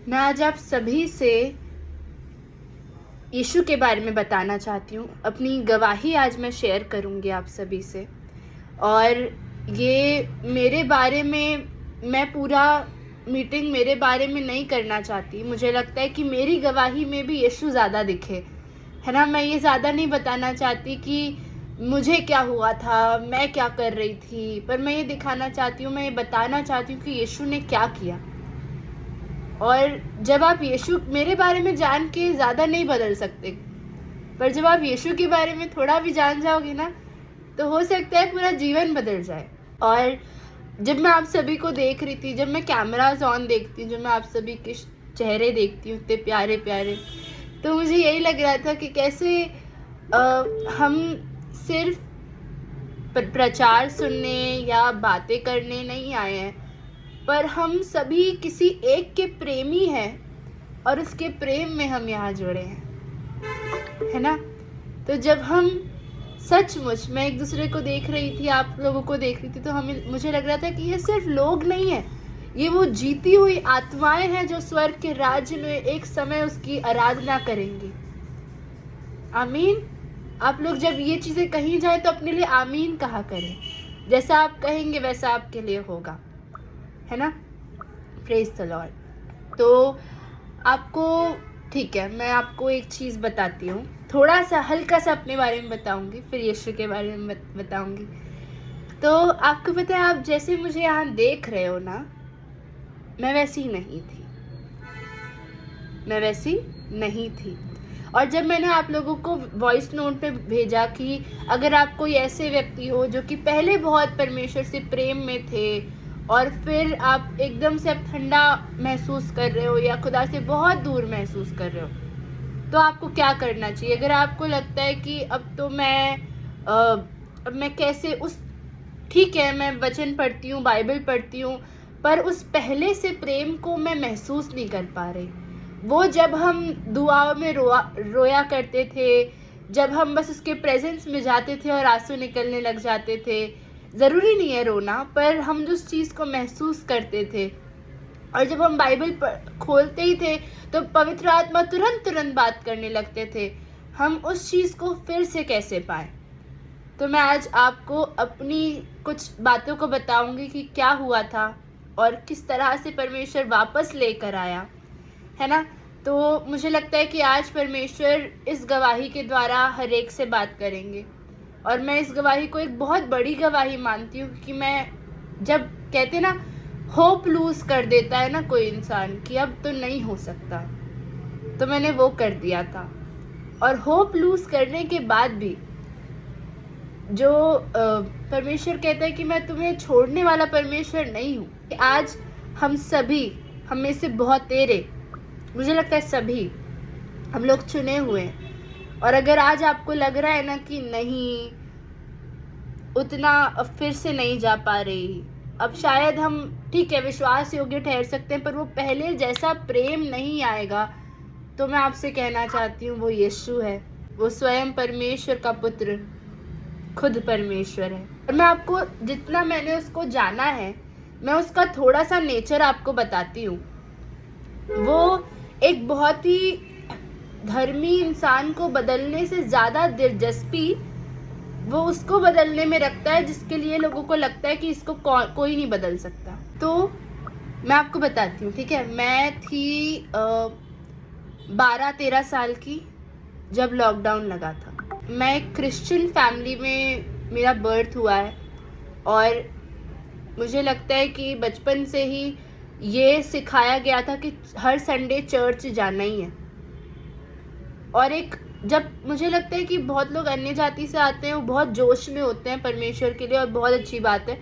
मैं आज आप सभी से यीशु के बारे में बताना चाहती हूँ। अपनी गवाही आज मैं शेयर करूँगी आप सभी से। और ये मेरे बारे में, मैं पूरा मीटिंग मेरे बारे में नहीं करना चाहती। मुझे लगता है कि मेरी गवाही में भी यीशु ज़्यादा दिखे, है ना। मैं ये ज़्यादा नहीं बताना चाहती कि मुझे क्या हुआ था, मैं क्या कर रही थी, पर मैं ये दिखाना चाहती हूँ, मैं ये बताना चाहती हूँ कि यीशु ने क्या किया। और जब आप यीशु, मेरे बारे में जान के ज़्यादा नहीं बदल सकते, पर जब आप यीशु के बारे में थोड़ा भी जान जाओगे ना, तो हो सकता है पूरा जीवन बदल जाए। और जब मैं आप सभी को देख रही थी, जब मैं कैमराज ऑन देखती हूँ, जब मैं आप सभी के चेहरे देखती हूँ इतने प्यारे प्यारे, तो मुझे यही लग रहा था कि कैसे हम सिर्फ प्रचार सुनने या बातें करने नहीं आए हैं, पर हम सभी किसी एक के प्रेमी हैं और उसके प्रेम में हम यहाँ जुड़े हैं, है ना। तो जब हम सचमुच, मैं एक दूसरे को देख रही थी, आप लोगों को देख रही थी, तो मुझे लग रहा था कि ये सिर्फ लोग नहीं है, ये वो जीती हुई आत्माएं हैं जो स्वर्ग के राज्य में एक समय उसकी आराधना करेंगी। आमीन। आप लोग जब ये चीज़ें कही जाए तो अपने लिए आमीन कहा करें। जैसा आप कहेंगे वैसा आपके लिए होगा, है ना। Praise the Lord. तो आपको, ठीक है, मैं आपको एक चीज़ बताती हूँ, थोड़ा सा हल्का सा अपने बारे में बताऊंगी, फिर यीशु के बारे में बताऊंगी। तो आपको पता है, आप जैसे मुझे यहाँ देख रहे हो ना, मैं वैसी नहीं थी, मैं वैसी नहीं थी। और जब मैंने आप लोगों को वॉइस नोट पे भेजा कि अगर आप कोई ऐसे व्यक्ति हो जो कि पहले बहुत परमेश्वर से प्रेम में थे और फिर आप एकदम से अब ठंडा महसूस कर रहे हो या खुदा से बहुत दूर महसूस कर रहे हो, तो आपको क्या करना चाहिए। अगर आपको लगता है कि अब तो अब मैं कैसे उस, ठीक है, मैं वचन पढ़ती हूँ, बाइबल पढ़ती हूँ, पर उस पहले से प्रेम को मैं महसूस नहीं कर पा रही। वो जब हम दुआओं में रोया करते थे, जब हम बस उसके प्रेजेंस में जाते थे और आंसू निकलने लग जाते थे, ज़रूरी नहीं है रोना, पर हम जिस चीज़ को महसूस करते थे, और जब हम बाइबल खोलते ही थे तो पवित्र आत्मा तुरंत बात करने लगते थे, हम उस चीज़ को फिर से कैसे पाएं। तो मैं आज आपको अपनी कुछ बातों को बताऊंगी कि क्या हुआ था और किस तरह से परमेश्वर वापस लेकर आया, है ना। तो मुझे लगता है कि आज परमेश्वर इस गवाही के द्वारा हर एक से बात करेंगे, और मैं इस गवाही को एक बहुत बड़ी गवाही मानती हूँ, क्योंकि मैं, जब कहते ना होप लूज कर देता है ना कोई इंसान कि अब तो नहीं हो सकता, तो मैंने वो कर दिया था। और होप लूज करने के बाद भी जो परमेश्वर कहता है कि मैं तुम्हें छोड़ने वाला परमेश्वर नहीं हूँ। आज हम सभी, हम में से बहुत तेरे, मुझे लगता है सभी हम लोग चुने हुए हैं। और अगर आज आपको लग रहा है ना कि नहीं, उतना अब फिर से नहीं जा पा रही, अब शायद हम, ठीक है, विश्वास योग्य ठहर सकते हैं, पर वो पहले जैसा प्रेम नहीं आएगा, तो मैं आपसे कहना चाहती हूँ वो यीशु है, वो स्वयं परमेश्वर का पुत्र, खुद परमेश्वर है। और मैं आपको, जितना मैंने उसको जाना है, मैं उसका थोड़ा सा नेचर आपको बताती हूँ। वो एक बहुत ही धर्मी इंसान को बदलने से ज़्यादा दिलचस्पी वो उसको बदलने में रखता है जिसके लिए लोगों को लगता है कि इसको कोई नहीं बदल सकता। तो मैं आपको बताती हूँ, ठीक है। मैं थी 12-13 साल की जब लॉकडाउन लगा था। मैं एक क्रिश्चियन फैमिली में मेरा बर्थ हुआ है, और मुझे लगता है कि बचपन से ही ये सिखाया गया था कि हर संडे चर्च जाना ही है। और एक, जब मुझे लगता है कि बहुत लोग अन्य जाति से आते हैं, वो बहुत जोश में होते हैं परमेश्वर के लिए, और बहुत अच्छी बात है,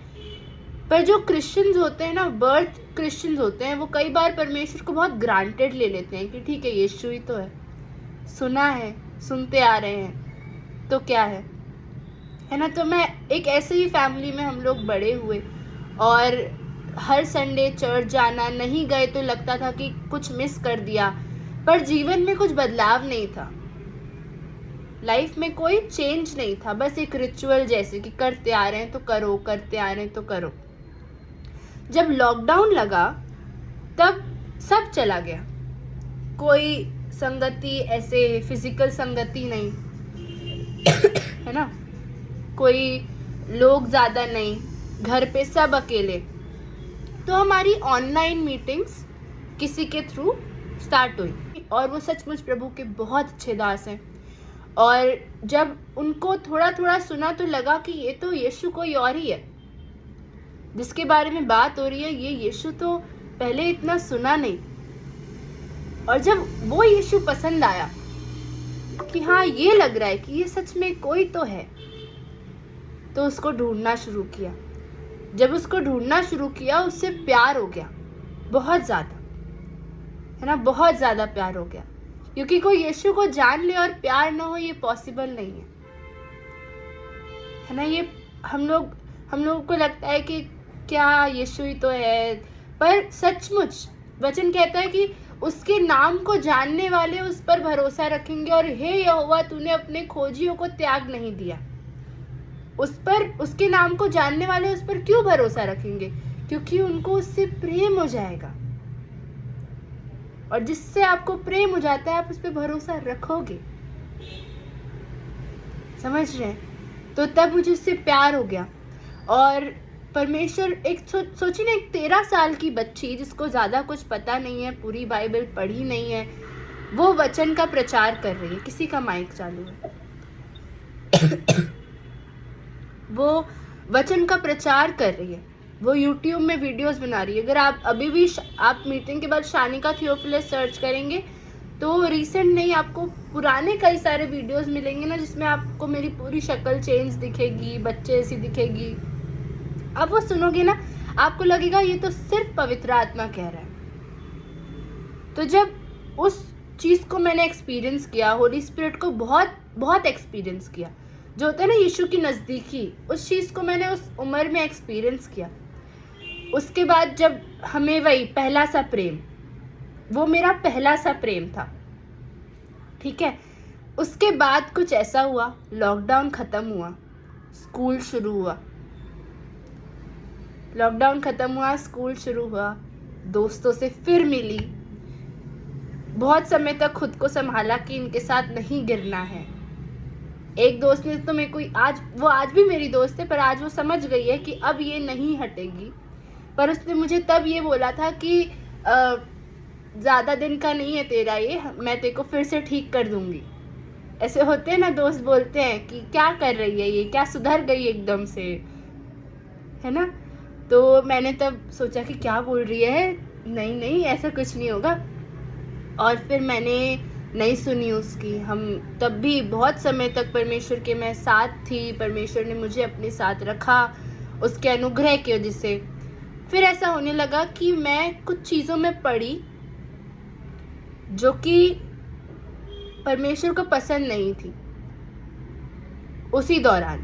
पर जो क्रिश्चियंस होते हैं ना, बर्थ क्रिश्चियंस होते हैं, वो कई बार परमेश्वर को बहुत ग्रांटेड ले लेते हैं कि ठीक है, यीशु ही तो है, सुना है, सुनते आ रहे हैं, तो क्या है ना। तो मैं एक ऐसे ही फैमिली में हम लोग बड़े हुए, और हर संडे चर्च जाना, नहीं गए तो लगता था कि कुछ मिस कर दिया, पर जीवन में कुछ बदलाव नहीं था, लाइफ में कोई चेंज नहीं था, बस एक रिचुअल जैसे कि करते आ रहे हैं तो करो, करते आ रहे हैं तो करो। जब लॉकडाउन लगा तब सब चला गया, कोई संगति ऐसे फिजिकल संगति नहीं है ना, कोई लोग ज़्यादा नहीं, घर पे सब अकेले। तो हमारी ऑनलाइन मीटिंग्स किसी के थ्रू स्टार्ट हुई और वो सचमुच प्रभु के बहुत अच्छे दास हैं। और जब उनको थोड़ा थोड़ा सुना तो लगा कि ये तो यीशु कोई और ही है, जिसके बारे में बात हो रही है ये यीशु तो पहले इतना सुना नहीं। और जब वो यीशु पसंद आया कि हाँ ये लग रहा है कि ये सच में कोई तो है, तो उसको ढूंढना शुरू किया। जब उसको ढूंढना शुरू किया उससे प्यार हो गया, बहुत ज़्यादा, है ना, बहुत ज़्यादा प्यार हो गया। क्योंकि कोई यीशु को जान ले और प्यार ना हो ये पॉसिबल नहीं है ना। ये हम लोगों को लगता है कि क्या यीशु ही तो है, पर सचमुच वचन कहता है कि उसके नाम को जानने वाले उस पर भरोसा रखेंगे। और हे यहोवा तूने अपने खोजियों को त्याग नहीं दिया। उस पर, उसके नाम को जानने वाले उस पर क्यों भरोसा रखेंगे? क्योंकि उनको उससे प्रेम हो जाएगा। और जिससे आपको प्रेम हो जाता है आप उस पर भरोसा रखोगे, समझ रहे हैं? तो तब मुझे उससे प्यार हो गया। और परमेश्वर, एक सोचिए ना, एक 13 साल की बच्ची जिसको ज़्यादा कुछ पता नहीं है, पूरी बाइबल पढ़ी नहीं है, वो वचन का प्रचार कर रही है। किसी का माइक चालू है। वो वचन का प्रचार कर रही है, वो यूट्यूब में वीडियोस बना रही है। अगर आप अभी भी आप मीटिंग के बाद शानिका थियोफिलस सर्च करेंगे तो रिसेंट नहीं, आपको पुराने कई सारे वीडियोस मिलेंगे ना, जिसमें आपको मेरी पूरी शक्ल चेंज दिखेगी, बच्चे ऐसी दिखेगी। अब वो सुनोगे ना, आपको लगेगा ये तो सिर्फ पवित्र आत्मा कह रहा है। तो जब उस चीज़ को मैंने एक्सपीरियंस किया, होली स्पिरिट को बहुत बहुत एक्सपीरियंस किया, जो होता है ना यीशु की नज़दीकी, उस चीज़ को मैंने उस उम्र में एक्सपीरियंस किया। उसके बाद जब हमें वही पहला सा प्रेम, वो मेरा पहला सा प्रेम था, ठीक है। उसके बाद कुछ ऐसा हुआ, लॉकडाउन ख़त्म हुआ, स्कूल शुरू हुआ, लॉकडाउन ख़त्म हुआ, स्कूल शुरू हुआ, दोस्तों से फिर मिली, बहुत समय तक खुद को संभाला कि इनके साथ नहीं गिरना है। एक दोस्त ने तो मेरे को आज भी मेरी दोस्त है, पर आज वो समझ गई है कि अब ये नहीं हटेगी। पर उसने मुझे तब ये बोला था कि ज़्यादा दिन का नहीं है तेरा ये, मैं तेरे को फिर से ठीक कर दूंगी। ऐसे होते हैं ना, दोस्त बोलते हैं कि क्या कर रही है ये, क्या सुधर गई एकदम से, है ना। तो मैंने तब सोचा कि क्या बोल रही है, नहीं ऐसा कुछ नहीं होगा। और फिर मैंने नहीं सुनी उसकी। हम तब भी बहुत समय तक परमेश्वर के मैं साथ थी, परमेश्वर ने मुझे अपने साथ रखा उसके अनुग्रह की वजह से। फिर ऐसा होने लगा कि मैं कुछ चीज़ों में पड़ी जो कि परमेश्वर को पसंद नहीं थी उसी दौरान,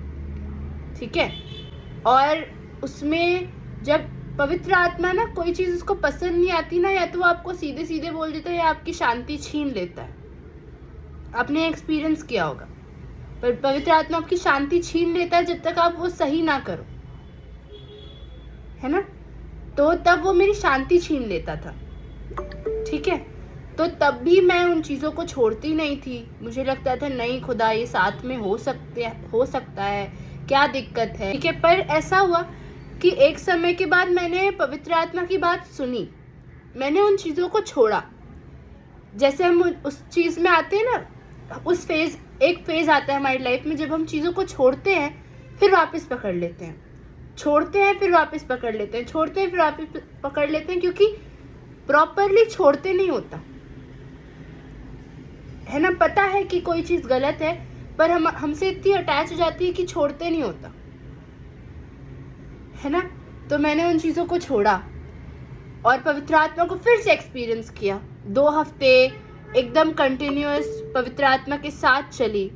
ठीक है। और उसमें जब पवित्र आत्मा ना कोई चीज़ उसको पसंद नहीं आती ना, या तो वो आपको सीधे सीधे बोल देता है या आपकी शांति छीन लेता है। आपने एक्सपीरियंस किया होगा, पर पवित्र आत्मा आपकी शांति छीन लेता है जब तक आप वो सही ना करो, है ना। तो तब वो मेरी शांति छीन लेता था, ठीक है। तो तब भी मैं उन चीज़ों को छोड़ती नहीं थी। मुझे लगता था नहीं खुदा, ये साथ में हो सकता है, क्या दिक्कत है, ठीक है। पर ऐसा हुआ कि एक समय के बाद मैंने पवित्र आत्मा की बात सुनी, मैंने उन चीज़ों को छोड़ा। जैसे हम उस चीज़ में आते हैं ना, एक फेज़ आता है हमारी लाइफ में जब हम चीज़ों को छोड़ते हैं फिर वापस पकड़ लेते हैं, छोड़ते हैं फिर वापस पकड़ लेते हैं, छोड़ते हैं फिर वापस पकड़ लेते हैं, क्योंकि प्रॉपरली छोड़ते नहीं होता, है ना। पता है कि कोई चीज़ गलत है, पर हमसे इतनी अटैच हो जाती है कि छोड़ते नहीं होता, है ना। तो मैंने उन चीज़ों को छोड़ा और पवित्र आत्मा को फिर से एक्सपीरियंस किया। 2 हफ्ते एकदम कंटिन्यूअस पवित्र आत्मा के साथ चली,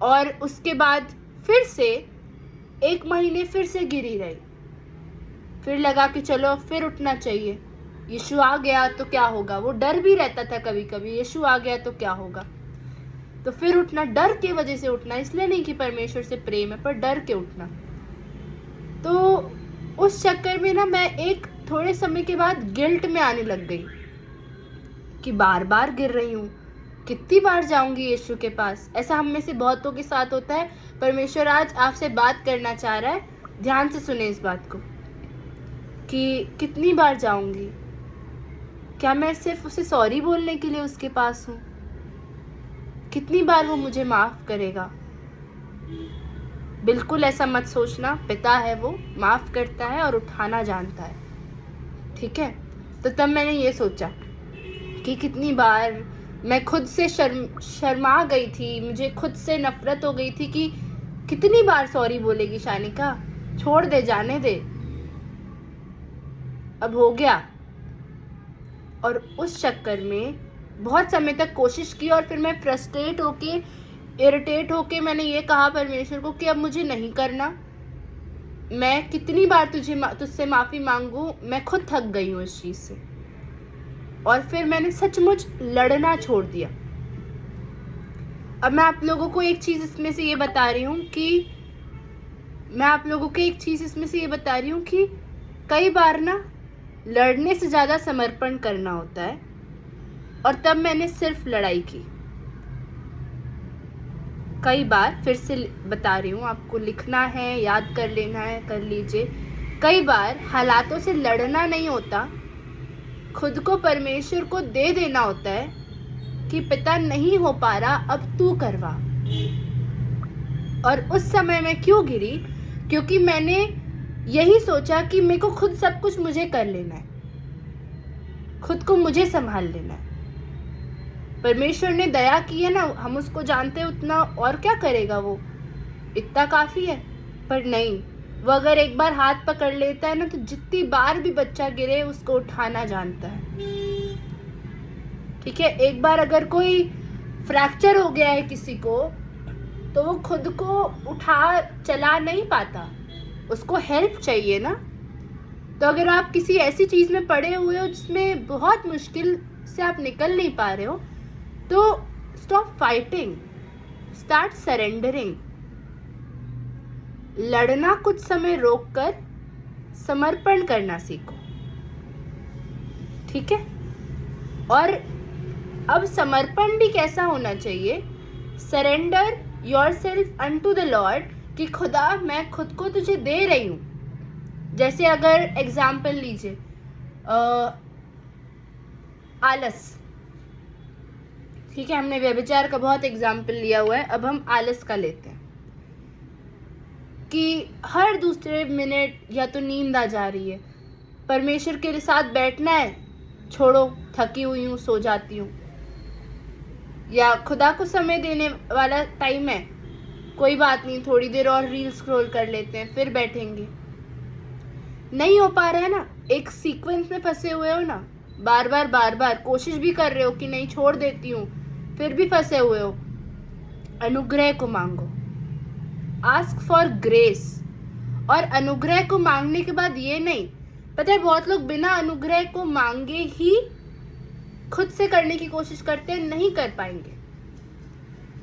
और उसके बाद फिर से 1 महीने फिर से गिरी रही। फिर लगा कि चलो फिर उठना चाहिए, यीशु आ गया तो क्या होगा। वो डर भी रहता था कभी कभी, यीशु आ गया तो क्या होगा। तो फिर उठना, डर की वजह से उठना, इसलिए नहीं कि परमेश्वर से प्रेम है, पर डर के उठना। तो उस चक्कर में ना मैं एक थोड़े समय के बाद गिल्ट में आने लग गई कि बार बार गिर रही हूँ, कितनी बार जाऊंगी यीशु के पास। ऐसा हम में से बहुतों के साथ होता है। परमेश्वर आज आपसे बात करना चाह रहा है, ध्यान से सुने इस बात को, कि कितनी बार जाऊंगी। क्या मैं सिर्फ उसे सॉरी बोलने के लिए उसके पास हूँ? कितनी बार वो मुझे माफ करेगा? बिल्कुल ऐसा मत सोचना, पिता है वो, माफ करता है और उठाना जानता है। ठीक है, तो तब मैंने ये सोचा कि कितनी बार मैं खुद से शर्मा गई थी, मुझे खुद से नफरत हो गई थी कि कितनी बार सॉरी बोलेगी शानिका, छोड़ दे, जाने दे, अब हो गया। और उस चक्कर में बहुत समय तक कोशिश की और फिर मैं फ्रस्ट्रेट होके, इरिटेट होके मैंने ये कहा परमेश्वर को कि अब मुझे नहीं करना। मैं कितनी बार तुझसे माफ़ी मांगू, मैं खुद थक गई हूँ इस चीज़ से। और फिर मैंने सचमुच लड़ना छोड़ दिया। अब मैं आप लोगों को एक चीज़ इसमें से ये बता रही हूँ कि कई बार ना लड़ने से ज़्यादा समर्पण करना होता है। और तब मैंने सिर्फ लड़ाई की। कई बार, फिर से बता रही हूँ, आपको लिखना है, याद कर लेना है, कर लीजिए। कई बार हालातों से लड़ना नहीं होता, खुद को परमेश्वर को दे देना होता है कि पिता नहीं हो पा रहा, अब तू करवा। और उस समय मैं क्यों गिरी? क्योंकि मैंने यही सोचा कि मेरे को खुद सब कुछ मुझे कर लेना है, खुद को मुझे संभाल लेना है। परमेश्वर ने दया की है ना, हम उसको जानते हैं उतना, और क्या करेगा वो, इतना काफी है। पर नहीं, वो अगर एक बार हाथ पकड़ लेता है ना, तो जितनी बार भी बच्चा गिरे उसको उठाना जानता है। ठीक है, एक बार अगर कोई फ्रैक्चर हो गया है किसी को, तो वो खुद को उठा चला नहीं पाता, उसको हेल्प चाहिए ना। तो अगर आप किसी ऐसी चीज में पड़े हुए हो जिसमें बहुत मुश्किल से आप निकल नहीं पा रहे हो, तो स्टॉप फाइटिंग, स्टार्ट सरेंडरिंग। लड़ना कुछ समय रोककर समर्पण करना सीखो। ठीक है, और अब समर्पण भी कैसा होना चाहिए? Surrender yourself unto the Lord, कि खुदा मैं खुद को तुझे दे रही हूँ। जैसे अगर एग्जाम्पल लीजिए, आलस। ठीक है, हमने व्यभिचार का बहुत एग्जाम्पल लिया हुआ है, अब हम आलस का लेते हैं कि हर दूसरे मिनट या तो नींद आ जा रही है, परमेश्वर के साथ बैठना है, छोड़ो, थकी हुई हूँ, सो जाती हूँ। या खुदा को समय देने वाला टाइम है, कोई बात नहीं, थोड़ी देर और रील स्क्रॉल कर लेते हैं, फिर बैठेंगे। नहीं हो पा रहा है ना, एक सीक्वेंस में फंसे हुए हो ना, बार बार कोशिश भी कर रहे हो कि नहीं छोड़ देती हूँ, फिर भी फंसे हुए हो। अनुग्रह को मांगो, आस्क फॉर ग्रेस। और अनुग्रह को मांगने के बाद ये नहीं, पता है बहुत लोग बिना अनुग्रह को मांगे ही खुद से करने की कोशिश करते हैं, नहीं कर पाएंगे।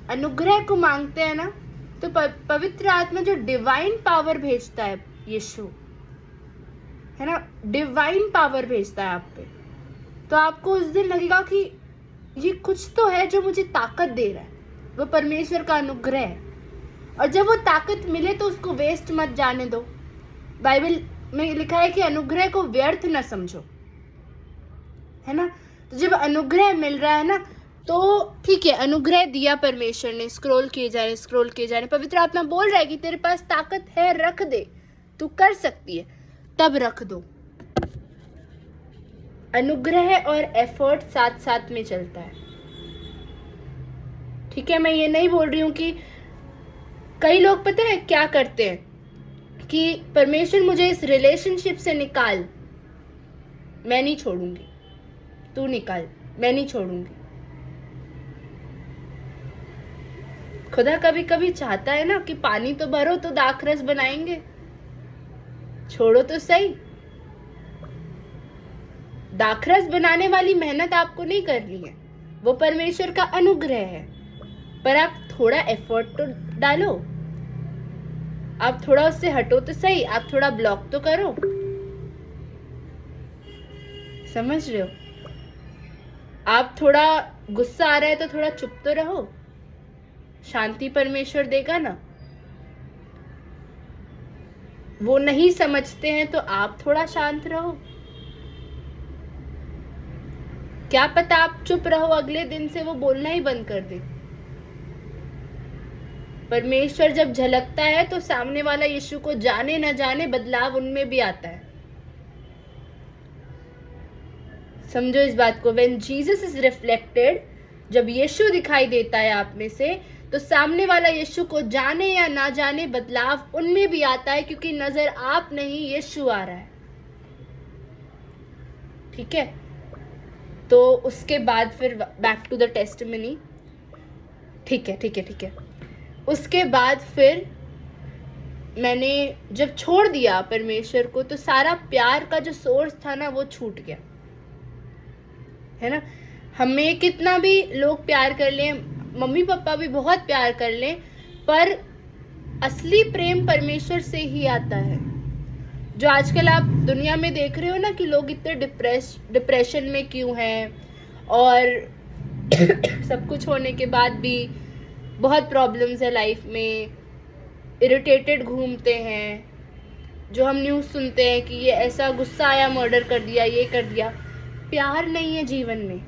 अनुग्रह को मांगते हैं ना, तो पवित्र आत्मा जो डिवाइन पावर भेजता है, यीशु है ना, डिवाइन पावर भेजता है आप पे, तो आपको उस दिन लगेगा कि ये कुछ तो है जो मुझे ताकत दे रहा है, वो परमेश्वर का अनुग्रह है। और जब वो ताकत मिले तो उसको वेस्ट मत जाने दो। बाइबल में लिखा है कि अनुग्रह को व्यर्थ न समझो, है ना। तो जब अनुग्रह मिल रहा है ना, तो ठीक है, अनुग्रह दिया परमेश्वर ने, स्क्रॉल किए जा रहे, पवित्र आत्मा बोल रहा है कि तेरे पास ताकत है, रख दे, तू कर सकती है, तब रख दो। अनुग्रह और एफर्ट साथ साथ में चलता है। ठीक है, मैं ये नहीं बोल रही हूँ कि कई लोग पता है क्या करते हैं कि परमेश्वर मुझे इस रिलेशनशिप से निकाल, मैं नहीं छोड़ूंगी, तू निकाल, मैं नहीं छोड़ूंगी। खुदा कभी कभी चाहता है ना कि पानी तो भरो तो दाखरस बनाएंगे, छोड़ो तो सही। दाखरस बनाने वाली मेहनत आपको नहीं करनी है, वो परमेश्वर का अनुग्रह है, पर आप थोड़ा एफर्ट तो डालो, आप थोड़ा उससे हटो तो सही, आप थोड़ा ब्लॉक तो करो। समझ रहे हो? आप थोड़ा गुस्सा आ रहा है तो थोड़ा चुप तो रहो, शांति परमेश्वर देगा ना। वो नहीं समझते हैं तो आप थोड़ा शांत रहो। क्या पता आप चुप रहो, अगले दिन से वो बोलना ही बंद कर दे। परमेश्वर जब झलकता है तो सामने वाला यीशु को जाने न जाने बदलाव उनमें भी आता है। समझो इस बात को। When Jesus is reflected, जब यीशु दिखाई देता है आप में से, तो सामने वाला यीशु को जाने या ना जाने बदलाव उनमें भी आता है, क्योंकि नजर आप नहीं यीशु आ रहा है। ठीक है, तो उसके बाद फिर बैक टू द टेस्टिमनी। ठीक है। उसके बाद फिर मैंने जब छोड़ दिया परमेश्वर को, तो सारा प्यार का जो सोर्स था ना वो छूट गया, है ना। हमें कितना भी लोग प्यार कर लें, मम्मी पापा भी बहुत प्यार कर लें, पर असली प्रेम परमेश्वर से ही आता है। जो आजकल आप दुनिया में देख रहे हो ना कि लोग इतने डिप्रेशन में क्यों हैं, और सब कुछ होने के बाद भी बहुत प्रॉब्लम्स है लाइफ में, इरिटेटेड घूमते हैं। जो हम न्यूज़ सुनते हैं कि ये ऐसा गुस्सा आया, मर्डर कर दिया, ये कर दिया। प्यार नहीं है जीवन में।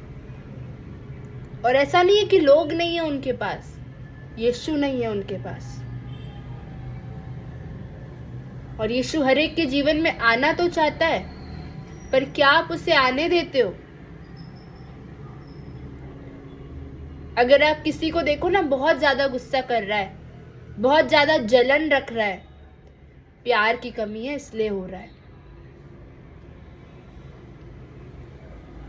और ऐसा नहीं है कि लोग नहीं है उनके पास, यीशु नहीं है उनके पास। और यीशु हर एक के जीवन में आना तो चाहता है, पर क्या आप उसे आने देते हो? अगर आप किसी को देखो ना बहुत ज्यादा गुस्सा कर रहा है, बहुत ज्यादा जलन रख रहा है, प्यार की कमी है, इसलिए हो रहा है।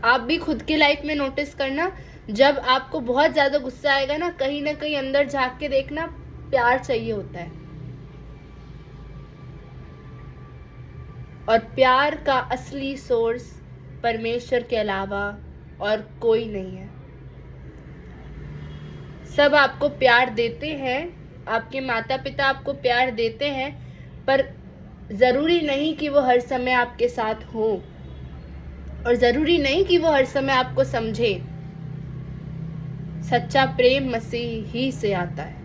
आप भी खुद की लाइफ में नोटिस करना, जब आपको बहुत ज्यादा गुस्सा आएगा ना कहीं अंदर झांक के देखना, प्यार चाहिए होता है। और प्यार का असली सोर्स परमेश्वर के अलावा और कोई नहीं है। सब आपको प्यार देते हैं, आपके माता पिता आपको प्यार देते हैं, पर जरूरी नहीं कि वो हर समय आपके साथ हो, और जरूरी नहीं कि वो हर समय आपको समझे। सच्चा प्रेम मसीह ही से आता है।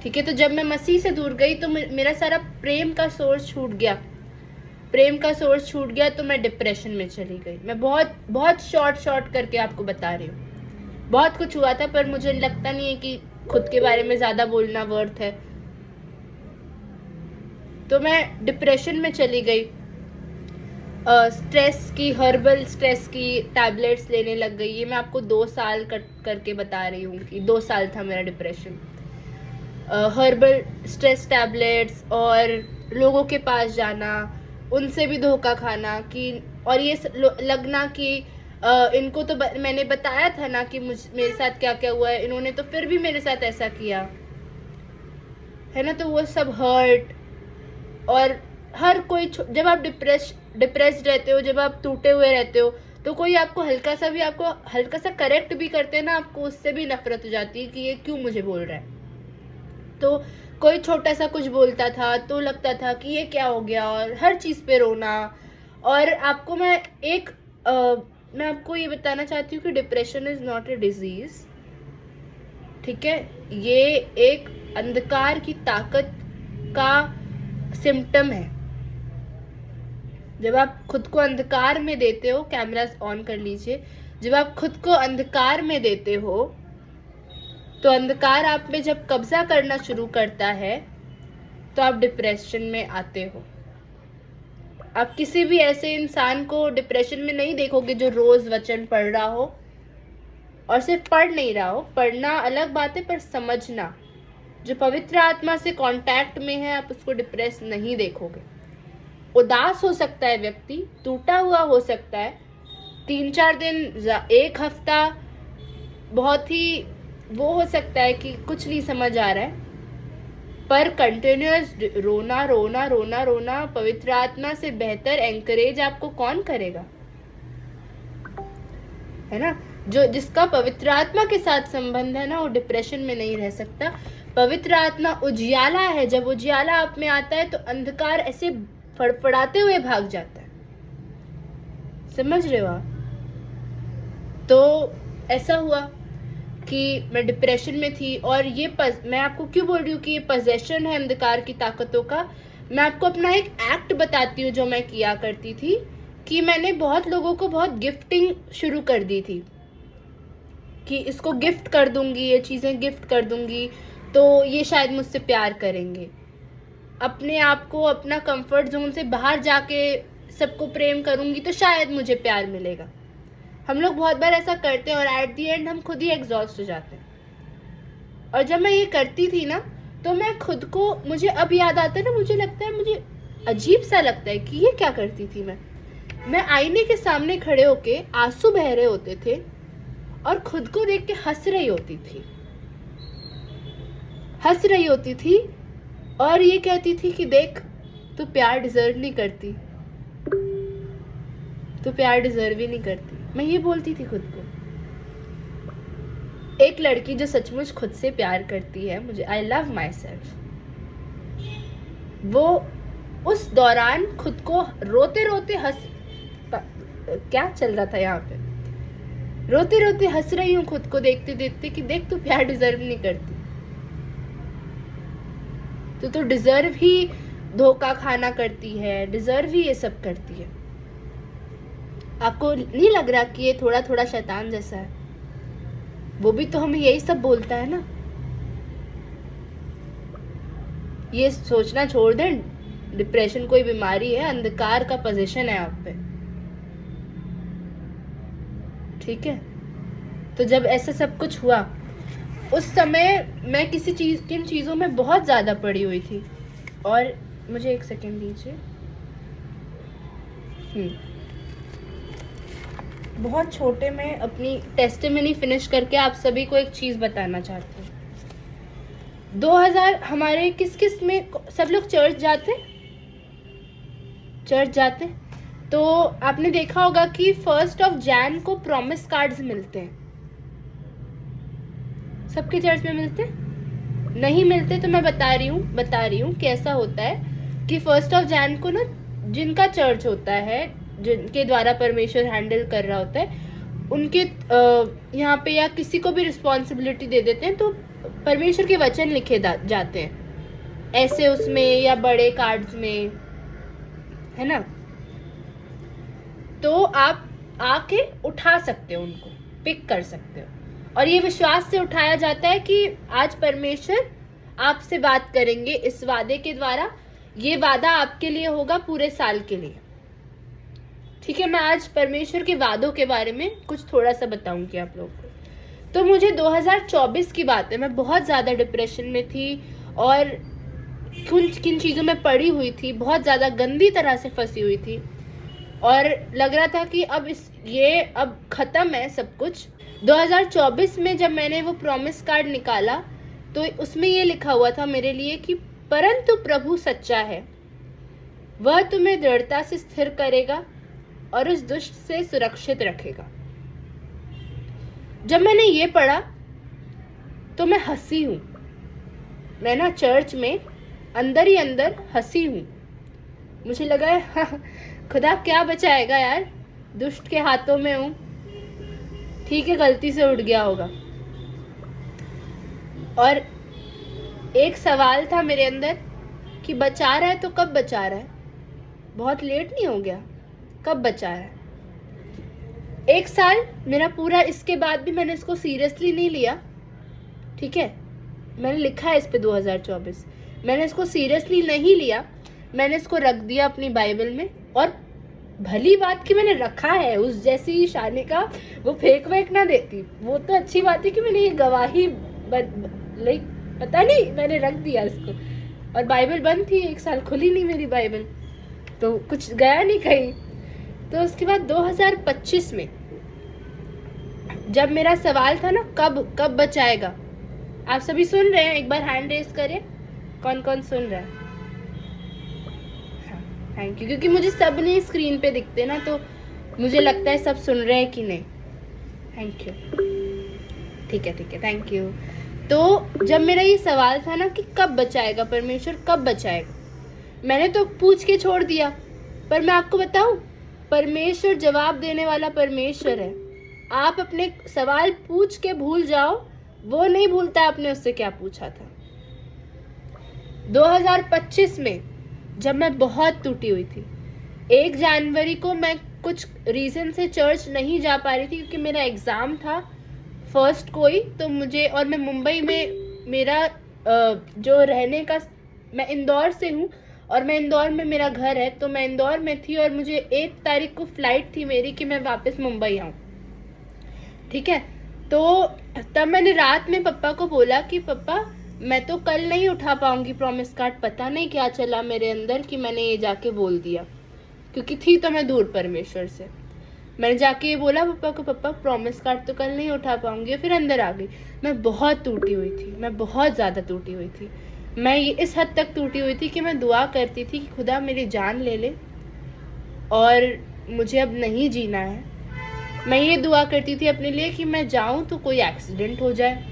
ठीक है, तो जब मैं मसीह से दूर गई तो मेरा सारा प्रेम का सोर्स छूट गया। प्रेम का सोर्स छूट गया तो मैं डिप्रेशन में चली गई। मैं बहुत शॉर्ट करके आपको बता रही हूँ। बहुत कुछ हुआ था, पर मुझे लगता नहीं है कि खुद के बारे में ज्यादा बोलना वर्थ है। तो मैं डिप्रेशन में चली गई। स्ट्रेस की, हर्बल स्ट्रेस की टैबलेट्स लेने लग गई। ये मैं आपको 2 साल करके बता रही हूँ कि 2 साल था मेरा डिप्रेशन। हर्बल स्ट्रेस टैबलेट्स और लोगों के पास जाना, उनसे भी धोखा खाना, कि और ये लगना कि इनको तो मैंने बताया था ना कि मेरे साथ क्या क्या हुआ है, इन्होंने तो फिर भी मेरे साथ ऐसा किया है ना। तो वो सब हर्ट। और हर कोई, जब आप डिप्रेस्ड रहते हो, जब आप टूटे हुए रहते हो, तो कोई आपको हल्का सा करेक्ट भी करते हैं ना, आपको उससे भी नफरत हो जाती है कि ये क्यों मुझे बोल रहा है। तो कोई छोटा सा कुछ बोलता था तो लगता था कि ये क्या हो गया, और हर चीज़ पे रोना। और आपको मैं आपको ये बताना चाहती हूँ कि depression is not a disease. ठीक है, ये एक अंधकार की ताकत का सिम्टम है। जब आप खुद को अंधकार में देते हो, कैमरास ऑन कर लीजिए, जब आप खुद को अंधकार में देते हो तो अंधकार आप में जब कब्जा करना शुरू करता है तो आप डिप्रेशन में आते हो। आप किसी भी ऐसे इंसान को डिप्रेशन में नहीं देखोगे जो रोज वचन पढ़ रहा हो, और सिर्फ पढ़ नहीं रहा हो, पढ़ना अलग बात है, पर समझना, जो पवित्र आत्मा से कांटेक्ट में है, आप उसको डिप्रेस नहीं देखोगे। उदास हो सकता है व्यक्ति, टूटा हुआ हो सकता है, 3-4 दिन, 1 हफ्ता बहुत ही वो हो सकता है कि कुछ नहीं समझ आ रहा है, पर कंटिन्यूअस रोना रोना रोना रोना, पवित्र आत्मा से बेहतर एंकरेज आपको कौन करेगा, है ना। जिसका पवित्र आत्मा के साथ संबंध है ना, वो डिप्रेशन में नहीं रह सकता। पवित्र आत्मा उजियाला है। जब उजियाला आप में आता है तो अंधकार ऐसे फड़फड़ाते हुए भाग जाता है। समझ रहे हो आप? तो ऐसा हुआ कि मैं डिप्रेशन में थी, और ये मैं आपको क्यों बोल रही हूँ कि ये पजेशन है अंधकार की ताकतों का। मैं आपको अपना एक एक्ट बताती हूँ जो मैं किया करती थी, कि मैंने बहुत लोगों को बहुत गिफ्टिंग शुरू कर दी थी, कि इसको गिफ्ट कर दूंगी, ये चीज़ें गिफ्ट कर दूंगी तो ये शायद मुझसे प्यार करेंगे। अपने आप को अपना कंफर्ट जोन से बाहर जाके सबको प्रेम करूंगी तो शायद मुझे प्यार मिलेगा। हम लोग बहुत बार ऐसा करते हैं और एट दी एंड हम खुद ही एग्जॉस्ट हो जाते हैं। और जब मैं ये करती थी ना, तो मैं खुद को, मुझे अब याद आता है ना, मुझे लगता है, मुझे अजीब सा लगता है कि ये क्या करती थी मैं आईने के सामने खड़े होके आंसू बह रहे होते थे और खुद को देख के हंस रही होती थी और ये कहती थी कि देख, तू प्यार डिजर्व नहीं करती, तू प्यार डिजर्व ही नहीं करती। मैं ये बोलती थी खुद को। एक लड़की जो सचमुच खुद से प्यार करती है, मुझे, आई लव माई सेल्फ, वो उस दौरान खुद को रोते रोते क्या चल रहा था यहाँ पे, रोते रोते हंस रही हूँ खुद को देखते देखते कि देख, तू प्यार डिजर्व नहीं करती, तो डिजर्व ही धोखा खाना करती है, डिजर्व ही ये सब करती है। आपको नहीं लग रहा कि ये थोड़ा थोड़ा शैतान जैसा है? वो भी तो हमें यही सब बोलता है ना। ये सोचना छोड़ दें डिप्रेशन कोई बीमारी है, अंधकार का पोजीशन है आप पे, ठीक है। तो जब ऐसा सब कुछ हुआ, उस समय मैं किन चीज़ों में बहुत ज़्यादा पड़ी हुई थी। और मुझे एक सेकेंड दीजिए। बहुत छोटे में अपनी टेस्टिमनी फिनिश करके आप सभी को एक चीज़ बताना चाहती हूँ। 2000 हमारे किस में सब लोग चर्च जाते, तो आपने देखा होगा कि 1 जनवरी को प्रॉमिस कार्ड्स मिलते हैं। सबके चर्च में मिलते नहीं मिलते? तो मैं बता रही हूँ कि ऐसा होता है कि 1 जनवरी को ना, जिनका चर्च होता है, जिनके द्वारा परमेश्वर हैंडल कर रहा होता है, उनके यहाँ पे या किसी को भी रिस्पॉन्सिबिलिटी दे देते हैं, तो परमेश्वर के वचन लिखे जाते हैं ऐसे उसमें, या बड़े कार्ड्स में, है ना। तो आप आके उठा सकते हो, उनको पिक कर सकते हो, और ये विश्वास से उठाया जाता है कि आज परमेश्वर आपसे बात करेंगे इस वादे के द्वारा। ये वादा आपके लिए होगा पूरे साल के लिए, ठीक है। मैं आज परमेश्वर के वादों के बारे में कुछ थोड़ा सा बताऊंगी आप लोगों को। तो मुझे 2024 की बात है, मैं बहुत ज़्यादा डिप्रेशन में थी और किन चीज़ों में पड़ी हुई थी, बहुत ज़्यादा गंदी तरह से फंसी हुई थी, और लग रहा था कि अब ख़त्म है सब कुछ। 2024 में जब मैंने वो प्रॉमिस कार्ड निकाला, तो उसमें ये लिखा हुआ था मेरे लिए कि परंतु प्रभु सच्चा है, वह तुम्हें दृढ़ता से स्थिर करेगा और उस दुष्ट से सुरक्षित रखेगा। जब मैंने ये पढ़ा तो मैं हंसी हूँ। मैं ना चर्च में अंदर ही अंदर हंसी हूँ। मुझे लगा है खुदा क्या बचाएगा यार, दुष्ट के हाथों में हूँ, ठीक है, गलती से उठ गया होगा। और एक सवाल था मेरे अंदर कि बचा रहा है तो कब बचा रहा है? बहुत लेट नहीं हो गया? कब बचा रहा है? 1 साल मेरा पूरा, इसके बाद भी मैंने इसको सीरियसली नहीं लिया, ठीक है। मैंने लिखा है इस पे 2024, मैंने इसको सीरियसली नहीं लिया, मैंने इसको रख दिया अपनी बाइबल में। और भली बात कि मैंने रखा है, उस जैसी शानी का वो फेंक वेक ना देती, वो तो अच्छी बात है कि मैंने ये गवाही लाइक पता नहीं, मैंने रख दिया इसको। और बाइबल बंद थी, 1 साल खुली नहीं मेरी बाइबल, तो कुछ गया नहीं कहीं। तो उसके बाद 2025 में जब मेरा सवाल था ना, कब बचाएगा, आप सभी सुन रहे हैं? एक बार हैंड रेस करें, कौन कौन सुन रहा है? थैंक यू, क्योंकि मुझे सब नहीं स्क्रीन पे दिखते ना, तो मुझे लगता है सब सुन रहे हैं कि नहीं। थैंक यू, ठीक है, थैंक यू। तो जब मेरा ये सवाल था ना कि कब बचाएगा परमेश्वर, कब बचाएगा, मैंने तो पूछ के छोड़ दिया। पर मैं आपको बताऊं, परमेश्वर जवाब देने वाला परमेश्वर है। आप अपने सवाल पूछ के भूल जाओ, वो नहीं भूलता आपने उससे क्या पूछा था। 2025 में जब मैं बहुत टूटी हुई थी, 1 जनवरी को मैं कुछ रीज़न से चर्च नहीं जा पा रही थी क्योंकि मेरा एग्ज़ाम था फर्स्ट कोई, तो मुझे, और मैं मुंबई में, मेरा जो रहने का, मैं इंदौर से हूँ और मैं इंदौर में मेरा घर है, तो मैं इंदौर में थी और मुझे 1 तारीख को फ्लाइट थी मेरी कि मैं वापस मुंबई आऊँ, ठीक है। तो तब मैंने रात में पापा को बोला कि पापा मैं तो कल नहीं उठा पाऊंगी प्रॉमिस कार्ड, पता नहीं क्या चला मेरे अंदर कि मैंने ये जाके बोल दिया, क्योंकि थी तो मैं दूर परमेश्वर से। मैंने जाके ये बोला पापा को, पापा प्रॉमिस कार्ड तो कल नहीं उठा पाऊंगी, फिर अंदर आ गई। मैं बहुत टूटी हुई थी, मैं बहुत ज़्यादा टूटी हुई थी। मैं ये इस हद तक टूटी हुई थी कि मैं दुआ करती थी कि खुदा मेरी जान ले ले और मुझे अब नहीं जीना है। मैं ये दुआ करती थी अपने लिए कि मैं जाऊं तो कोई एक्सीडेंट हो जाए,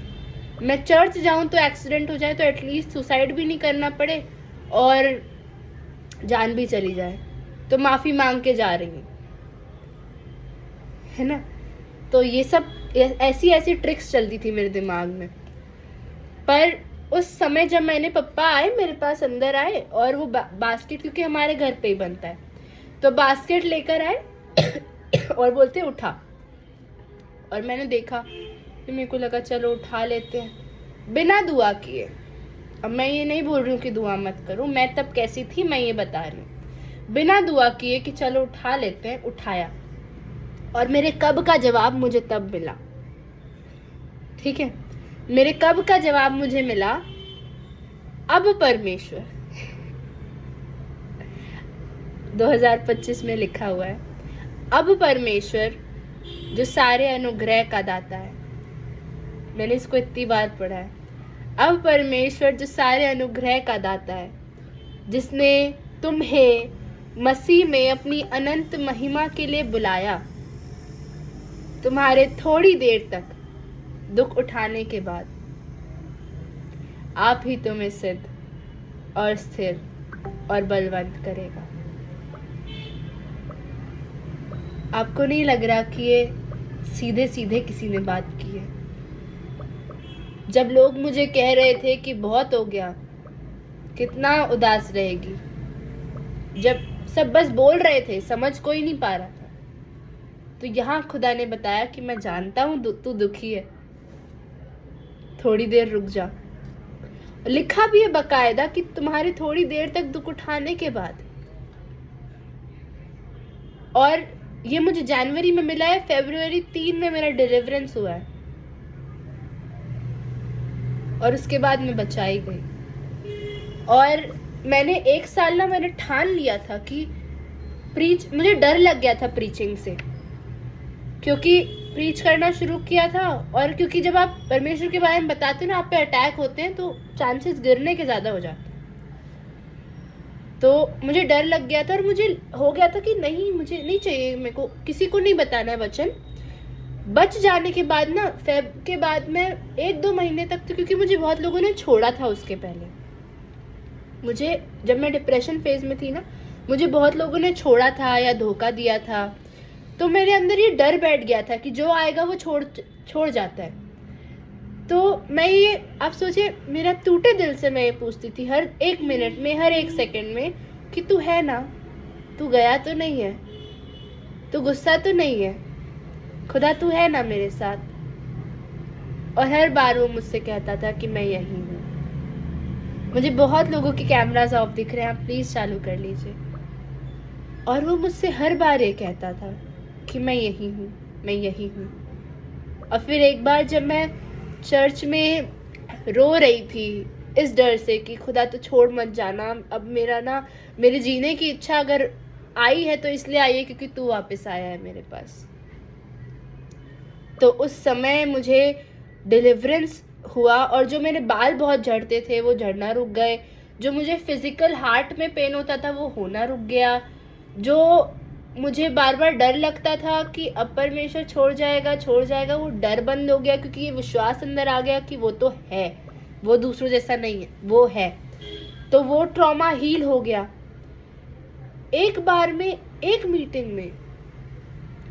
मैं चर्च जाऊं तो एक्सीडेंट हो जाए, तो एटलीस्ट सुसाइड भी नहीं करना पड़े और जान भी चली जाए, तो माफ़ी मांग के जा रही हूँ, है ना। तो ये सब ऐसी ऐसी ट्रिक्स चलती थी मेरे दिमाग में। पर उस समय जब मैंने, पप्पा आए मेरे पास, अंदर आए और वो बास्केट, क्योंकि हमारे घर पे ही बनता है, तो बास्केट लेकर आए और बोलते उठा, और मैंने देखा, तो मेरे को लगा चलो उठा लेते हैं, बिना दुआ किए। अब मैं ये नहीं बोल रही हूँ कि दुआ मत करो, मैं तब कैसी थी मैं ये बता रही हूँ। बिना दुआ किए कि चलो उठा लेते हैं, उठाया, और मेरे कब का जवाब मुझे तब मिला, ठीक है। मेरे कब का जवाब मुझे मिला, अब परमेश्वर 2025 में लिखा हुआ है, अब परमेश्वर जो सारे अनुग्रह का दाता है। मैंने इसको इतनी बार पढ़ा है। अब परमेश्वर जो सारे अनुग्रह का दाता है, जिसने तुम्हें मसीह में अपनी अनंत महिमा के लिए बुलाया, तुम्हारे थोड़ी देर तक दुख उठाने के बाद, आप ही तुम्हें सिद्ध और स्थिर और बलवंत करेगा। आपको नहीं लग रहा कि ये सीधे सीधे किसी ने बात की है? जब लोग मुझे कह रहे थे कि बहुत हो गया, कितना उदास रहेगी, जब सब बस बोल रहे थे, समझ कोई नहीं पा रहा था, तो यहाँ खुदा ने बताया कि मैं जानता हूँ तू दुखी है, थोड़ी देर रुक जा। लिखा भी है बकायदा कि तुम्हारी थोड़ी देर तक दुख उठाने के बाद। और ये मुझे जनवरी में मिला है, फरवरी 3 में मेरा डिलीवरेंस हुआ है, और उसके बाद मैं बचाई गई। और मैंने 1 साल ना, मैंने ठान लिया था कि मुझे डर लग गया था प्रीचिंग से, क्योंकि प्रीच करना शुरू किया था, और क्योंकि जब आप परमेश्वर के बारे में बताते हो ना, आप पे अटैक होते हैं, तो चांसेस गिरने के ज़्यादा हो जाते हैं। तो मुझे डर लग गया था, और मुझे हो गया था कि नहीं, मुझे नहीं चाहिए, मेरे को किसी को नहीं बताना है वचन। बच जाने के बाद ना, फेब के बाद मैं 1-2 महीने तक, तो क्योंकि मुझे बहुत लोगों ने छोड़ा था उसके पहले, मुझे जब मैं डिप्रेशन फेज में थी ना, मुझे बहुत लोगों ने छोड़ा था या धोखा दिया था, तो मेरे अंदर ये डर बैठ गया था कि जो आएगा वो छोड़ जाता है। तो मैं ये, आप सोचिए, मेरा टूटे दिल से मैं ये पूछती थी हर 1 मिनट में, हर 1 सेकंड में, कि तू है ना, तू गया तो नहीं है, तू गुस्सा तो नहीं है, खुदा तू है ना मेरे साथ। और हर बार वो मुझसे कहता था कि मैं यही हूँ। मुझे बहुत लोगों के कैमरास ऑफ दिख रहे हैं, आप प्लीज़ चालू कर लीजिए। और वो मुझसे हर बार ये कहता था कि मैं यही हूँ, मैं यही हूँ। और फिर एक बार जब मैं चर्च में रो रही थी इस डर से कि खुदा तो छोड़ मत जाना, अब मेरा ना, मेरे जीने की इच्छा अगर आई है तो इसलिए आई है क्योंकि तू वापस आया है मेरे पास। तो उस समय मुझे डिलीवरेंस हुआ, और जो मेरे बाल बहुत झड़ते थे वो झड़ना रुक गए, जो मुझे फिजिकल हार्ट में पेन होता था वो होना रुक गया, जो मुझे बार बार डर लगता था कि अब परमेश्वर छोड़ जाएगा, वो डर बंद हो गया, क्योंकि ये विश्वास अंदर आ गया कि वो तो है, वो दूसरों जैसा नहीं है, वो है। तो वो ट्रॉमा हील हो गया। एक बार में, एक मीटिंग में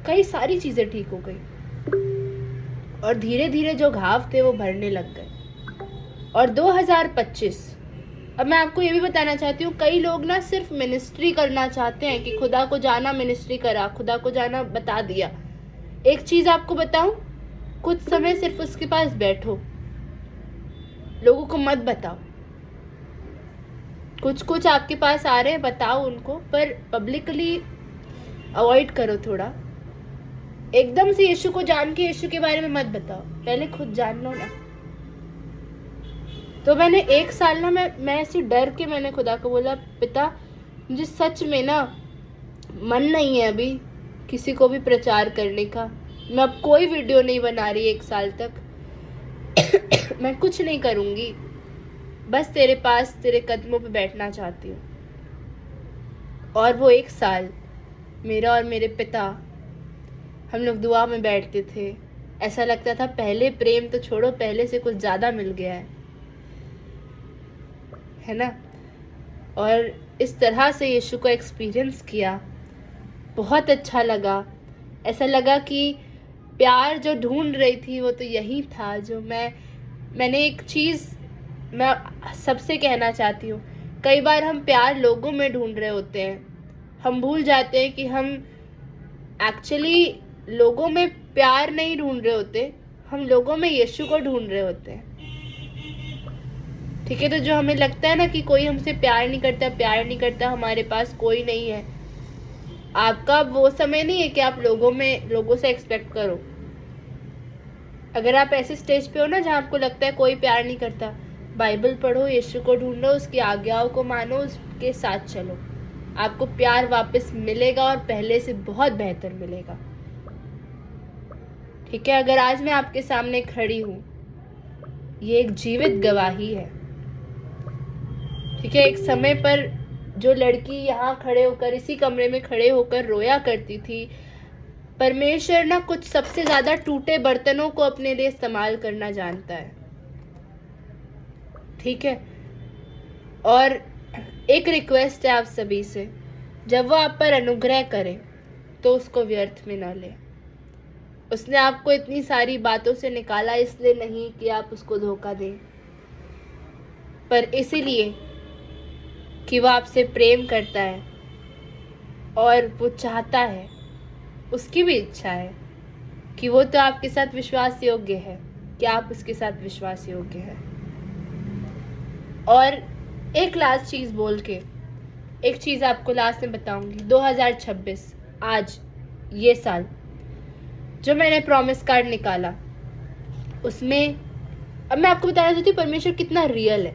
कई सारी चीज़ें ठीक हो गई। और धीरे धीरे जो घाव थे वो भरने लग गए। और 2025, अब मैं आपको ये भी बताना चाहती हूँ, कई लोग ना सिर्फ मिनिस्ट्री करना चाहते हैं कि खुदा को जाना, मिनिस्ट्री करा, खुदा को जाना बता दिया। एक चीज़ आपको बताऊं, कुछ समय सिर्फ उसके पास बैठो, लोगों को मत बताओ। कुछ आपके पास आ रहे हैं, बताओ उनको, पर पब्लिकली अवॉइड करो थोड़ा। एकदम से यीशु को जान के यीशु के बारे में मत बताओ, पहले खुद जान लो ना। तो मैंने 1 साल ना मैं ऐसे डर के मैंने खुदा को बोला, पिता मुझे सच में ना मन नहीं है अभी किसी को भी प्रचार करने का। मैं अब कोई वीडियो नहीं बना रही 1 साल तक। मैं कुछ नहीं करूँगी, बस तेरे पास तेरे कदमों पे बैठना चाहती हूँ। और वो 1 साल मेरा और मेरे पिता, हम लोग दुआ में बैठते थे। ऐसा लगता था पहले प्रेम तो छोड़ो, पहले से कुछ ज़्यादा मिल गया है ना। और इस तरह से यीशु को एक्सपीरियंस किया, बहुत अच्छा लगा। ऐसा लगा कि प्यार जो ढूंढ रही थी वो तो यही था। जो मैंने एक चीज़ मैं सबसे कहना चाहती हूँ, कई बार हम प्यार लोगों में ढूंढ रहे होते हैं, हम भूल जाते हैं कि हम एक्चुअली लोगों में प्यार नहीं ढूंढ रहे होते, हम लोगों में यीशु को ढूंढ रहे होते हैं। ठीक है, तो जो हमें लगता है ना कि कोई हमसे प्यार नहीं करता, हमारे पास कोई नहीं है, आपका वो समय नहीं है कि आप लोगों से एक्सपेक्ट करो। अगर आप ऐसे स्टेज पे हो ना जहाँ आपको लगता है कोई प्यार नहीं करता, बाइबल पढ़ो, यीशु को ढूंढो, उसकी आज्ञाओं को मानो, उसके साथ चलो, आपको प्यार वापस मिलेगा और पहले से बहुत बेहतर मिलेगा। ठीक है, अगर आज मैं आपके सामने खड़ी हूँ, ये एक जीवित गवाही है। ठीक है, एक समय पर जो लड़की यहाँ खड़े होकर, इसी कमरे में खड़े होकर रोया करती थी, परमेश्वर ना कुछ सबसे ज्यादा टूटे बर्तनों को अपने लिए इस्तेमाल करना जानता है। ठीक है, और एक रिक्वेस्ट है आप सभी से, जब वो आप पर अनुग्रह करे तो उसको व्यर्थ में ना ले। उसने आपको इतनी सारी बातों से निकाला इसलिए नहीं कि आप उसको धोखा दें, पर इसीलिए कि वो आपसे प्रेम करता है और वो चाहता है, उसकी भी इच्छा है कि वो तो आपके साथ विश्वास योग्य है, कि आप उसके साथ विश्वास योग्य है। और एक लास्ट चीज़ बोल के, एक चीज़ आपको लास्ट में बताऊंगी। 2026 आज, ये साल जो मैंने प्रॉमिस कार्ड निकाला, उसमें अब मैं आपको बताना चाहती हूँ परमेश्वर कितना रियल है।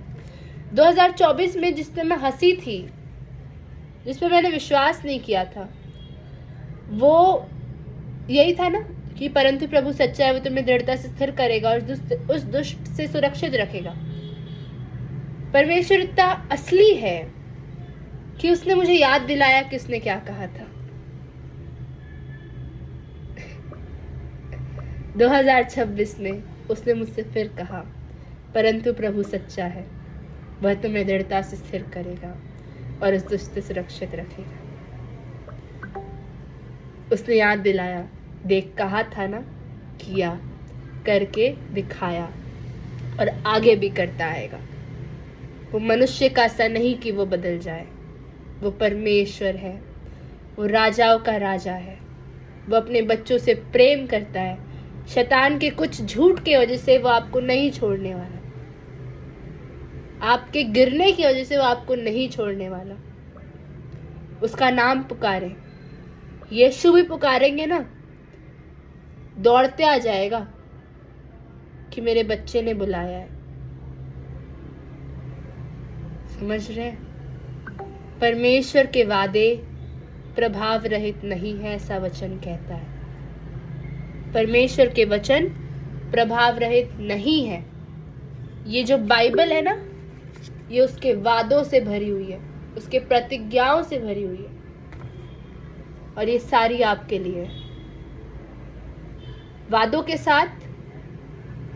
2024 में जिस पे मैं हंसी थी, जिस पे मैंने विश्वास नहीं किया था, वो यही था ना कि परंतु प्रभु सच्चा है, वो तुम्हें दृढ़ता से स्थिर करेगा और उस दुष्ट से सुरक्षित रखेगा। परमेश्वर इतना असली है कि उसने मुझे याद दिलाया कि उसने क्या कहा था। 2026 में उसने मुझसे फिर कहा, परंतु प्रभु सच्चा है, वह तुम्हें दृढ़ता से स्थिर करेगा और उस दुष्ट से सुरक्षित रखेगा। उसने याद दिलाया, देख कहा था ना, किया, करके दिखाया और आगे भी करता आएगा। वो मनुष्य का सा नहीं कि वो बदल जाए, वो परमेश्वर है, वो राजाओं का राजा है, वो अपने बच्चों से प्रेम करता है। शैतान के कुछ झूठ की वजह से वो आपको नहीं छोड़ने वाला, आपके गिरने की वजह से वो आपको नहीं छोड़ने वाला। उसका नाम पुकारें, यीशु भी पुकारेंगे ना, दौड़ते आ जाएगा कि मेरे बच्चे ने बुलाया है। समझ रहे हैं? परमेश्वर के वादे प्रभाव रहित नहीं है, ऐसा वचन कहता है। परमेश्वर के वचन प्रभाव रहित नहीं है। ये जो बाइबल है ना, ये उसके वादों से भरी हुई है, उसके प्रतिज्ञाओं से भरी हुई है, और ये सारी आपके लिए है। वादों के साथ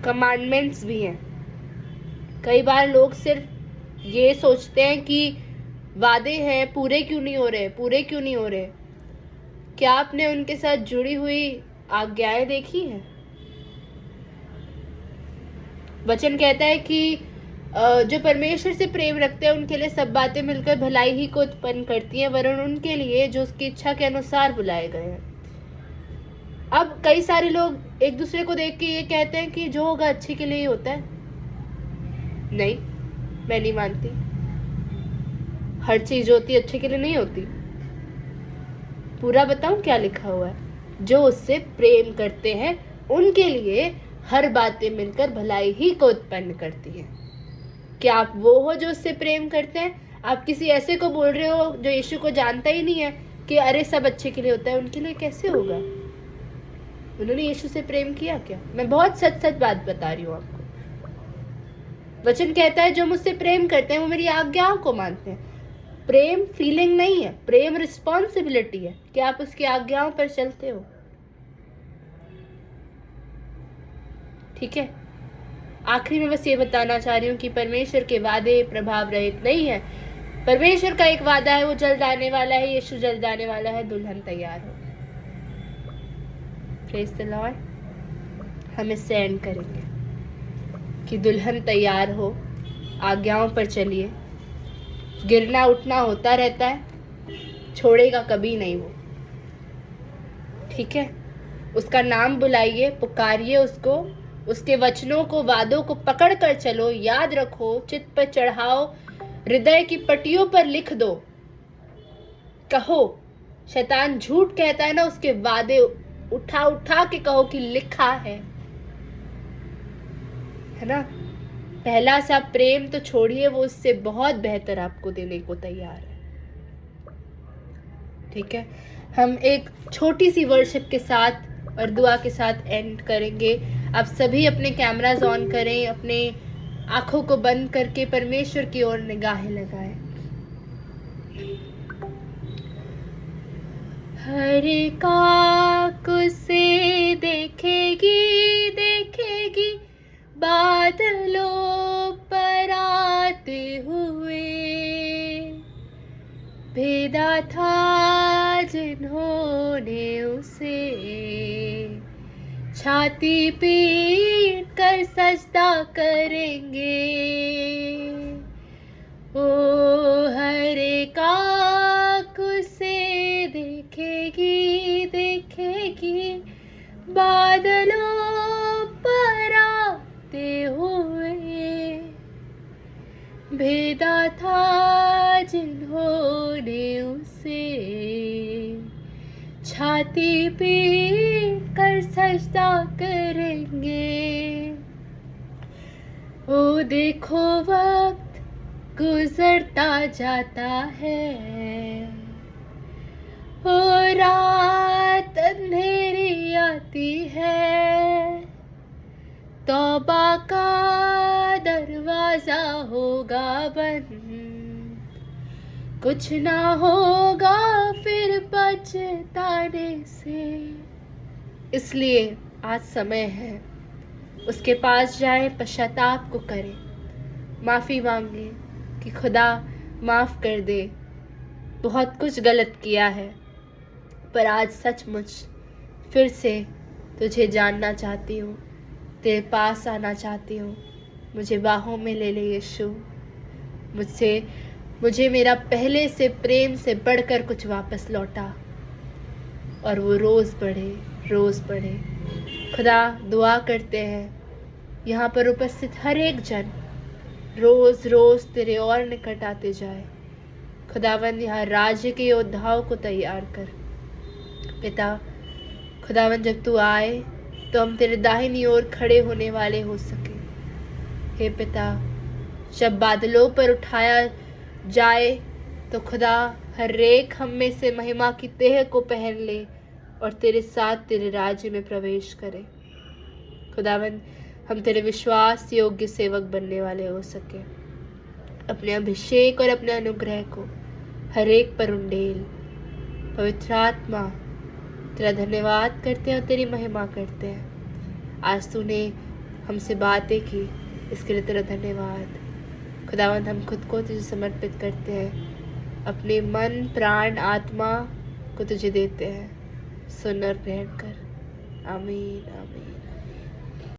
कमांडमेंट्स भी हैं। कई बार लोग सिर्फ ये सोचते हैं कि वादे हैं, पूरे क्यों नहीं हो रहे। क्या आपने उनके साथ जुड़ी हुई आज्ञाएं देखी हैं? वचन कहता है कि जो परमेश्वर से प्रेम रखते हैं उनके लिए सब बातें मिलकर भलाई ही को उत्पन्न करती हैं, वरन उनके लिए जो उसकी इच्छा के अनुसार बुलाए गए हैं। अब कई सारे लोग एक दूसरे को देख के ये कहते हैं कि जो होगा अच्छे के लिए ही होता है। नहीं, मैं नहीं मानती। हर चीज जो होती है अच्छे के लिए नहीं होती। पूरा बताऊं क्या लिखा हुआ है? जो उससे प्रेम करते हैं उनके लिए हर बातें मिलकर भलाई ही को उत्पन्न करती है। क्या आप वो हो जो उससे प्रेम करते हैं? आप किसी ऐसे को बोल रहे हो जो यीशु को जानता ही नहीं है कि अरे सब अच्छे के लिए होता है? उनके लिए कैसे होगा? उन्होंने यीशु से प्रेम किया क्या? मैं बहुत सच सच बात बता रही हूँ आपको। वचन कहता है जो मुझसे प्रेम करते हैं वो मेरी आज्ञाओं को मानते हैं। प्रेम फीलिंग नहीं है, प्रेम रिस्पॉन्सिबिलिटी है कि आप उसकी आज्ञाओं पर चलते हो। ठीक है, आखिरी में बस ये बताना चाह रही हूँ कि परमेश्वर के वादे प्रभाव रहित नहीं है। परमेश्वर का एक वादा है, वो जल्द आने वाला है, यीशु जल्द आने वाला है, दुल्हन तैयार हो। Praise the Lord. हम इससे एंड करेंगे कि दुल्हन तैयार हो, आज्ञाओं पर चलिए। गिरना उठना होता रहता है, छोड़ेगा कभी नहीं वो। ठीक है, उसका नाम बुलाइए, पुकारिए उसको, उसके वचनों को, वादों को पकड़ कर चलो, याद रखो, चित्त पर चढ़ाओ, हृदय की पट्टियों पर लिख दो। कहो, शैतान झूठ कहता है ना, उसके वादे उठा उठा के कहो कि लिखा है ना। पहला सा प्रेम तो छोड़िए, वो उससे बहुत बेहतर आपको देने को तैयार है। ठीक है, हम एक छोटी सी वर्शिप के साथ और दुआ के साथ एंड करेंगे। आप सभी अपने कैमरास ऑन करें, अपने आंखों को बंद करके परमेश्वर की ओर निगाहें लगाएं। हर एक आँख उसे देखेगी, देखेगी बादलों पर आते हुए। भेदा था जिन्होंने उसे, छाती पीट कर सजदा करेंगे। ओ हर एक आँख उसे देखेगी, देखेगी बादलों पर आते हुए। भेदा था जिन्होंने उसे, छाती पीट कर सजदा करेंगे। ओ देखो वक्त गुजरता जाता है, ओ रात अंधेरी आती है। तौबा का दरवाजा होगा बंद, कुछ ना होगा फिर पछताने से। इसलिए आज समय है, उसके पास जाएं, पश्चाताप को करें, माफ़ी मांगे कि खुदा माफ़ कर दे, बहुत कुछ गलत किया है, पर आज सचमुच फिर से तुझे जानना चाहती हूँ, तेरे पास आना चाहती हूँ। मुझे बाहों में ले ले यीशु। मुझे मेरा पहले से प्रेम से बढ़कर कुछ वापस लौटा, और वो रोज़ बढ़े। खुदा दुआ करते हैं यहाँ पर उपस्थित हर एक जन रोज़ रोज़ तेरे और निकट आते जाए। खुदावंद यहाँ राज्य के योद्धाओं को तैयार कर पिता। खुदावंद जब तू आए तो हम तेरे दाहिनी ओर खड़े होने वाले हो सके। हे पिता, जब बादलों पर उठाया जाए तो खुदा हर एक हम में से महिमा की तेह को पहन ले और तेरे साथ तेरे राज्य में प्रवेश करे। खुदावंद हम तेरे विश्वास योग्य सेवक बनने वाले हो सके। अपने अभिषेक और अपने अनुग्रह को हर एक पर उंडेल। पवित्र आत्मा, तेरा धन्यवाद करते हैं और तेरी महिमा करते हैं। आज तूने हमसे बातें की, इसके लिए तेरा धन्यवाद। खुदावंद हम खुद को तुझे समर्पित करते हैं, अपने मन, प्राण, आत्मा को तुझे देते हैं। सुन और ग्रहण कर। आमीन आमीन।